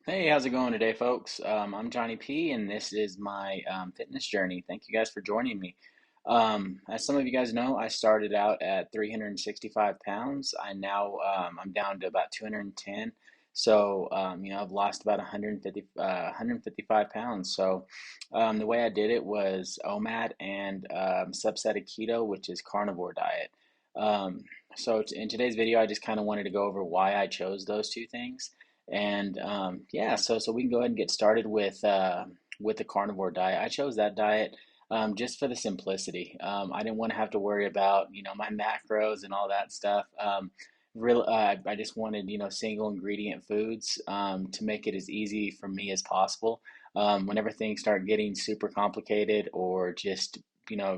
Hey, how's it going today, folks? I'm Johnny P, and this is my fitness journey. Thank you guys for joining me. As some of you guys know, I started out at 365 pounds. I'm down to about 210. So, I've lost about 155 pounds. So, the way I did it was OMAD and subset of keto, which is carnivore diet. Um, in today's video, I just kind of wanted to go over why I chose those two things. And yeah, so we can go ahead and get started with the carnivore diet. I chose that diet just for the simplicity. I didn't want to have to worry about my macros and all that stuff. I just wanted single ingredient foods to make it as easy for me as possible. Whenever things start getting super complicated or just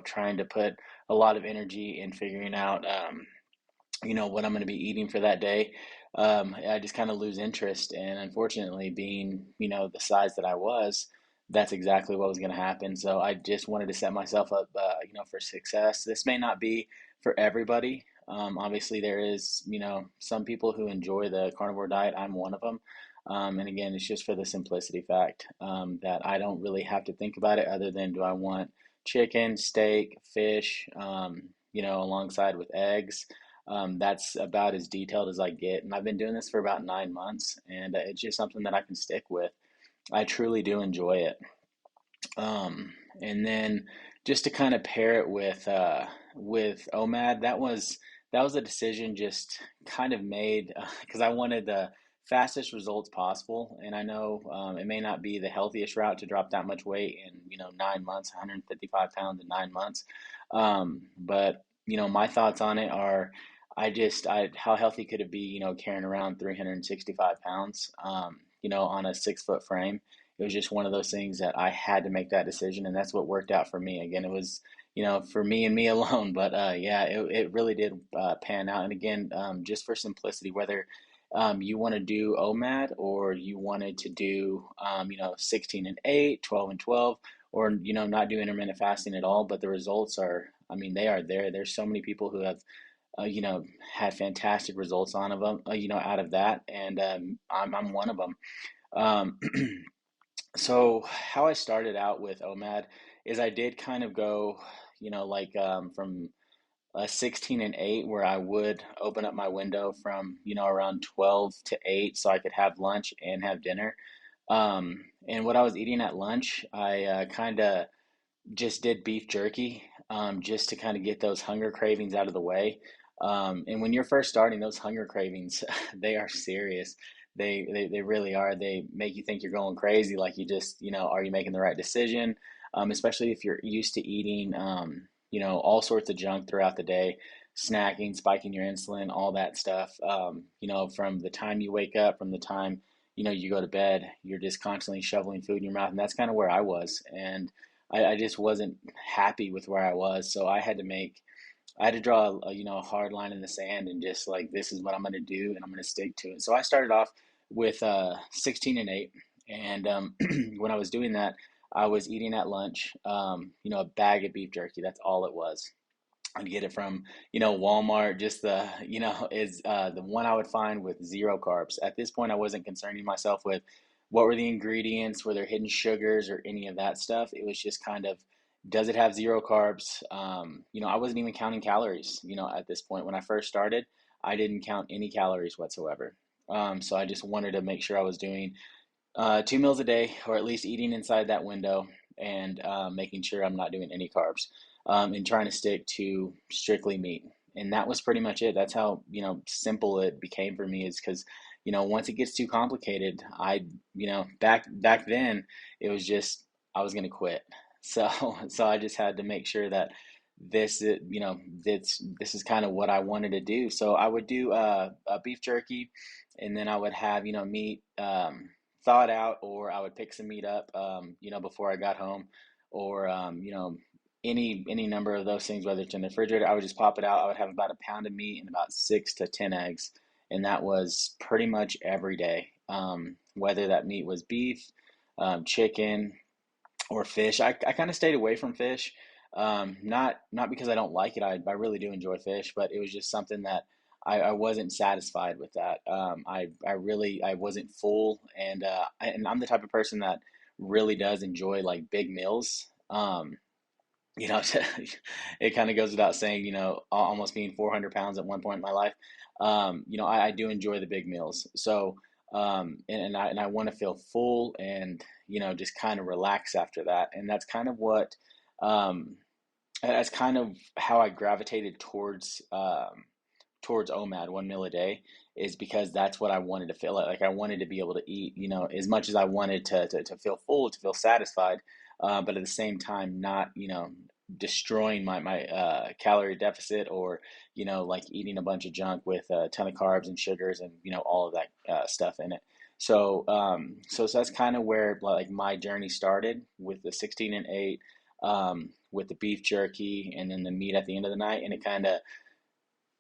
trying to put a lot of energy in figuring out what I'm going to be eating for that day, I just kind of lose interest. And unfortunately, being, the size that I was, that's exactly what was going to happen. So I just wanted to set myself up, for success. This may not be for everybody. Obviously, there is, some people who enjoy the carnivore diet. I'm one of them. And again, it's just for the simplicity fact that I don't really have to think about it other than do I want chicken, steak, fish, alongside with eggs. That's about as detailed as I get. And I've been doing this for about 9 months, and it's just something that I can stick with. I truly do enjoy it. And then just to kind of pair it with OMAD, that was a decision just kind of made because I wanted the fastest results possible. And I know it may not be the healthiest route to drop that much weight in 9 months, 155 pounds in 9 months. But my thoughts on it are, how healthy could it be, carrying around 365 pounds, on a 6 foot frame? It was just one of those things that I had to make that decision, and that's what worked out for me. Again, it was, for me and me alone, but yeah, it really did pan out. And again, just for simplicity, whether you want to do OMAD or you wanted to do, 16 and 8, 12 and 12, or, not do intermittent fasting at all, but the results are, I mean, they are there. There's so many people who have had fantastic results on of them, out of that, and I'm one of them. Um, so how I started out with OMAD is I did kind of go, from a 16 and 8, where I would open up my window from, around 12 to 8 so I could have lunch and have dinner. And what I was eating at lunch, I kind of just did beef jerky, just to kind of get those hunger cravings out of the way. And when you're first starting, those hunger cravings, they are serious. They really are. They make you think you're going crazy, like you just, are you making the right decision? Especially if you're used to eating, all sorts of junk throughout the day, snacking, spiking your insulin, all that stuff. From the time you wake up, from the time, you go to bed, you're just constantly shoveling food in your mouth. And that's kind of where I was. And I just wasn't happy with where I was. So I had to draw a hard line in the sand and just like, this is what I'm going to do and I'm going to stick to it. So I started off with 16 and 8. And when I was doing that, I was eating at lunch, a bag of beef jerky. That's all it was. I'd get it from, Walmart, just is the one I would find with zero carbs. At this point, I wasn't concerning myself with what were the ingredients, were there hidden sugars or any of that stuff. It was just kind of, does it have zero carbs? I wasn't even counting calories, at this point. When I first started, I didn't count any calories whatsoever. So I just wanted to make sure I was doing 2 meals a day, or at least eating inside that window, and making sure I'm not doing any carbs, and trying to stick to strictly meat. And that was pretty much it. That's how, simple it became for me, is because, once it gets too complicated, back then it was just, I was going to quit. So, so I just had to make sure that this is kind of what I wanted to do. So I would do a beef jerky, and then I would have, meat, thawed out, or I would pick some meat up, before I got home, or any number of those things, whether it's in the refrigerator, I would just pop it out. I would have about a pound of meat and about 6 to 10 eggs, and that was pretty much every day. Whether that meat was beef, chicken, or fish. I kind of stayed away from fish. Not because I don't like it. I really do enjoy fish, but it was just something that I wasn't satisfied with that. I wasn't full, and I'm the type of person that really does enjoy like big meals. You know, it kind of goes without saying, almost being 400 pounds at one point in my life. I do enjoy the big meals. So, and I want to feel full and, just kind of relax after that. And um, that's kind of how I gravitated towards OMAD, 1 meal a day, is because that's what I wanted to feel like. I wanted to be able to eat, as much as I wanted to feel full, to feel satisfied, but at the same time, not, destroying my calorie deficit, or, like eating a bunch of junk with a ton of carbs and sugars and, all of that stuff in it. So that's kind of where like my journey started with the 16 and 8, with the beef jerky and then the meat at the end of the night. And it kind of,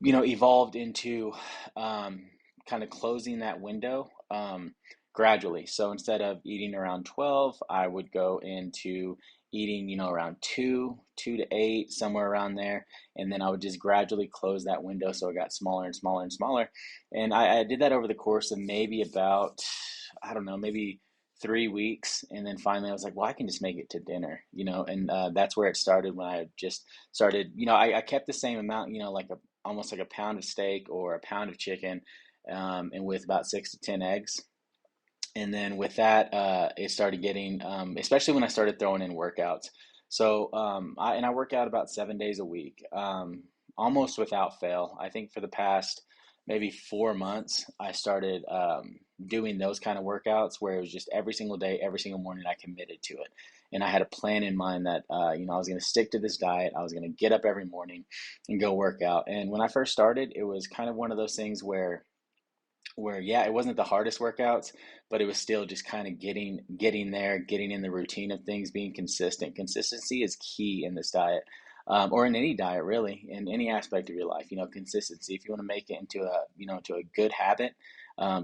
evolved into kind of closing that window gradually. So instead of eating around 12, I would go into eating, around 2 to 8, somewhere around there. And then I would just gradually close that window so it got smaller and smaller and smaller. And I did that over the course of maybe about, I don't know, maybe 3 weeks. And then finally I was like, well, I can just make it to dinner, and that's where it started when I just started, I kept the same amount, like almost like a pound of steak or a pound of chicken, and with about 6 to 10 eggs. And then with that, it started getting, especially when I started throwing in workouts. So, I work out about 7 days a week, almost without fail. I think for the past maybe 4 months, I started doing those kind of workouts where it was just every single day, every single morning, I committed to it. And I had a plan in mind that, I was going to stick to this diet. I was going to get up every morning and go work out. And when I first started, it was kind of one of those things where yeah, it wasn't the hardest workouts, but it was still just kind of getting there, getting in the routine of things, being consistent. Consistency is key in this diet, or in any diet really, in any aspect of your life. Consistency. If you want to make it into a good habit,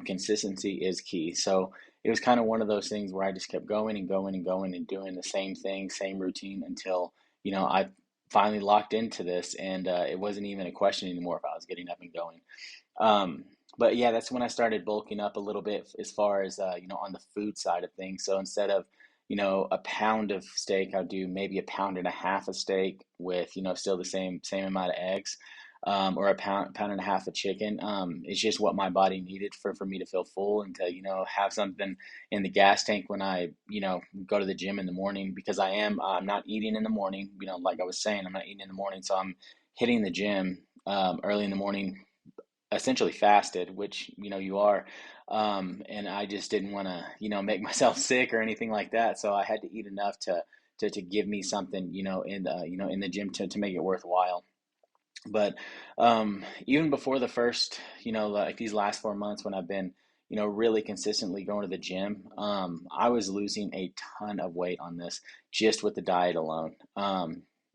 consistency is key. So it was kind of one of those things where I just kept going and going and going and doing the same thing, same routine, until I finally locked into this, and it wasn't even a question anymore if I was getting up and going. Um, but yeah, that's when I started bulking up a little bit as far as, on the food side of things. So instead of, a pound of steak, I'll do maybe a pound and a half of steak with, still the same amount of eggs, or a pound and a half of chicken. It's just what my body needed for me to feel full and to, have something in the gas tank when I, go to the gym in the morning, because I'm not eating in the morning, like I was saying, I'm not eating in the morning. So I'm hitting the gym, early in the morning, essentially fasted, which you are, and I just didn't want to make myself sick or anything like that. So I had to eat enough to give me something in the gym to make it worthwhile. But even before the first, like these last 4 months when I've been, really consistently going to the gym, I was losing a ton of weight on this just with the diet alone.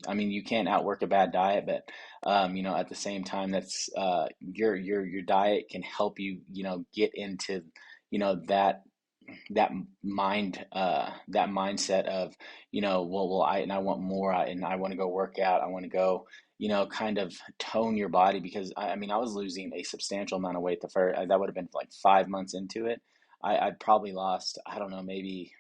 I mean, you can't outwork a bad diet, but at the same time, that's your diet can help you, get into, that that mindset of, well, I want more, and I want to go work out, I want to go, kind of tone your body, because I mean I was losing a substantial amount of weight the first, that would have been like 5 months into it. I'd probably lost, I don't know, maybe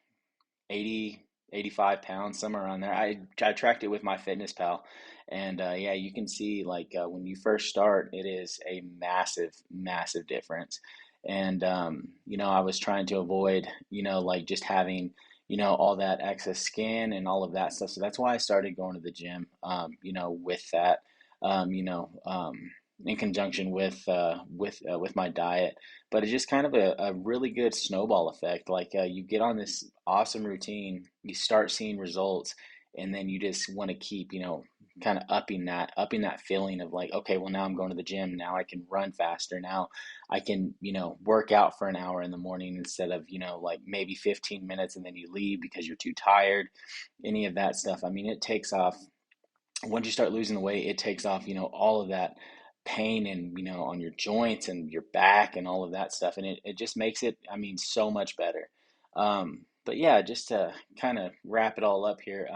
80, 85 pounds, somewhere around there. I tracked it with my fitness pal, and yeah, you can see like, when you first start, it is a massive, massive difference. And I was trying to avoid, like just having, all that excess skin and all of that stuff. So that's why I started going to the gym, with that, in conjunction with my diet. But it's just kind of a really good snowball effect. Like, you get on this awesome routine, you start seeing results, and then you just want to keep, kind of upping that feeling of like, okay, well, now I'm going to the gym. Now I can run faster. Now I can, work out for an hour in the morning instead of, like maybe 15 minutes and then you leave because you're too tired. Any of that stuff. I mean, it takes off once you start losing the weight, it takes off, all of that pain and, on your joints and your back and all of that stuff. And it just makes it, I mean, so much better. But yeah, just to kind of wrap it all up here,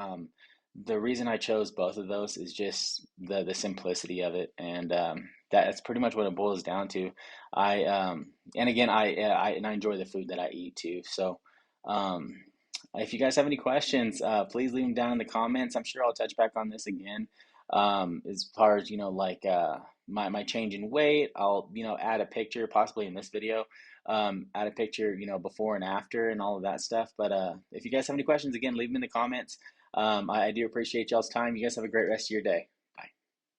the reason I chose both of those is just the simplicity of it, and that's pretty much what it boils down to. And again, I enjoy the food that I eat too. So, um, if you guys have any questions, please leave them down in the comments. I'm sure I'll touch back on this again. As far as like my change in weight, I'll add a picture possibly in this video. Add a picture before and after and all of that stuff. But if you guys have any questions, again, leave them in the comments. I do appreciate y'all's time. You guys have a great rest of your day.